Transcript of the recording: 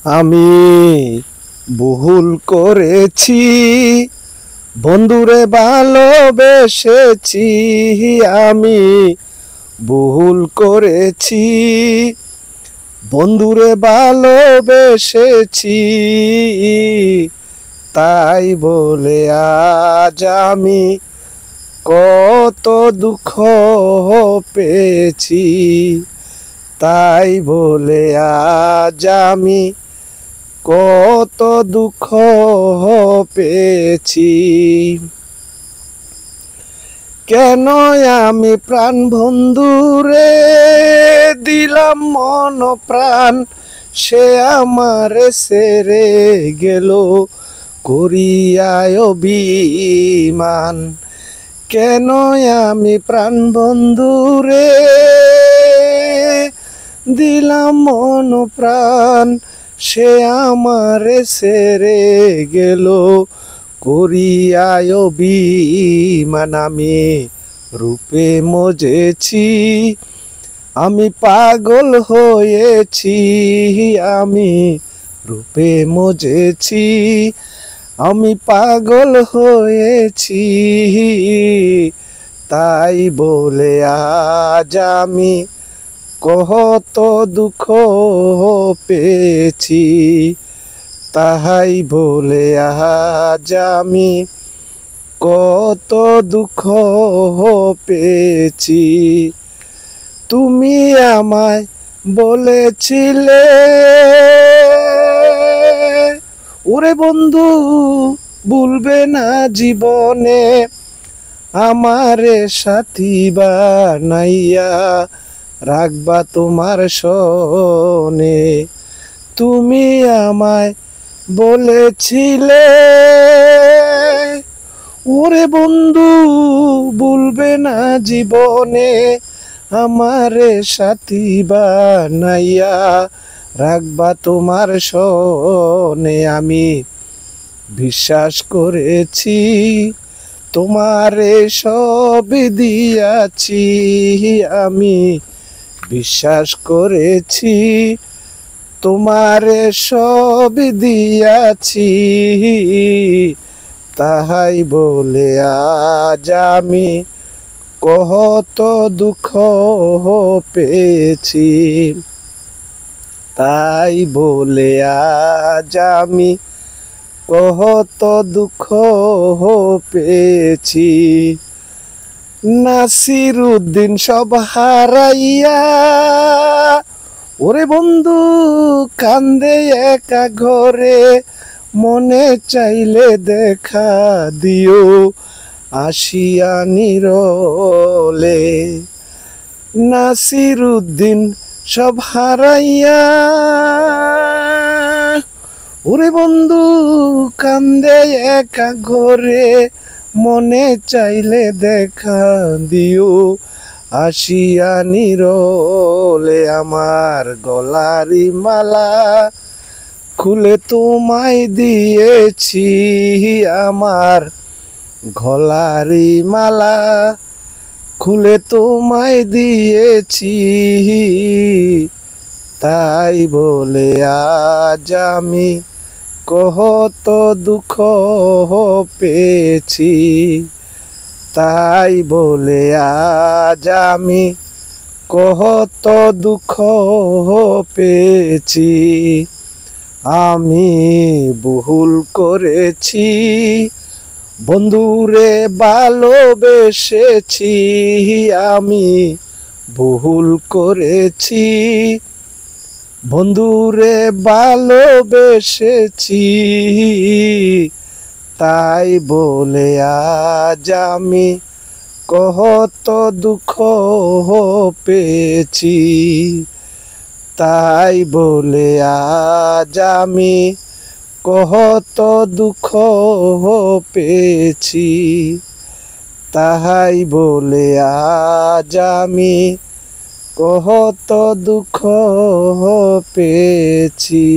আমি ভুল করেছি, বন্ধুরে ভালোবেসেছি। আমি ভুল করেছি, বন্ধুরে ভালোবেসেছি। তাই বলে আজ আমি কত দুঃখ পেয়েছি। তাই বলে আজ আমি কত দুঃখ পেয়েছি। কেন আমি প্রাণ বন্ধুরে দিলাম মন প্রাণ, সে আমার ছেড়ে গেল করিয়ায় অভিমান। কেন আমি প্রাণ বন্ধুরে দিলাম মন প্রাণ, সে আমার ছেড়ে গেল করিয়ায় অভিমান। আমি রূপে মজেছি, আমি পাগল হয়েছি। আমি রূপে মজেছি, আমি পাগল হয়েছি। তাই বলে আজ আমি কত দুঃখ পেয়েছি। তাই বলে আজ আমি কত দুঃখ পেয়েছি। তুমি আমায় বলেছিলে, ওরে বন্ধু ভুলবে না জীবনে, আমারে সাথী বানাইয়া রাখবা তোমার সনে। তুমি আমায় বলেছিলে, ওরে বন্ধু ভুলবে না জীবনে, আমারে সাথী বানাইয়া রাখবা তোমার সনে। আমি বিশ্বাস করেছি, তোমারে সব দিয়াছি। আমি বিশ্বাস করেছি, তোমারে সব দিয়াছি। তাই বলে আজ আমি কত দুঃখ পেয়েছি। তাই বলে আজ আমি কত দুঃখ পেয়েছি। নাসিরউদ্দিন সব হারাইয়া, ওরে বন্ধু কান্দে একা ঘরে, মনে চাইলে দেখা দিও আসিয়া নীরলে। নাসিরউদ্দিন সব হারাইয়া, ওরে বন্ধু কান্দে একা ঘরে, মনে চাইলে দেখা দিও আসিয়া নীরলে। আমার গলারি মালা খুলে তোমায় দিয়েছি, আমার গলারি মালা খুলে তোমায় দিয়েছি। তাই বলে আজ আমি কত দুঃখ পেয়েছি। তাই বলে আজ আমি কত দুঃখ পেয়েছি। আমি ভুল করেছি, বন্ধুরে ভালোবেসেছি। আমি ভুল করেছি, বন্ধুরে ভালোবেসেছি। তাই বলে আজ আমি কত দুঃখ পেয়েছি। তাই বলে আজ আমি কত দুঃখ পেয়েছি। তাই বলে আজ আমি কত দুঃখ পেয়েছি।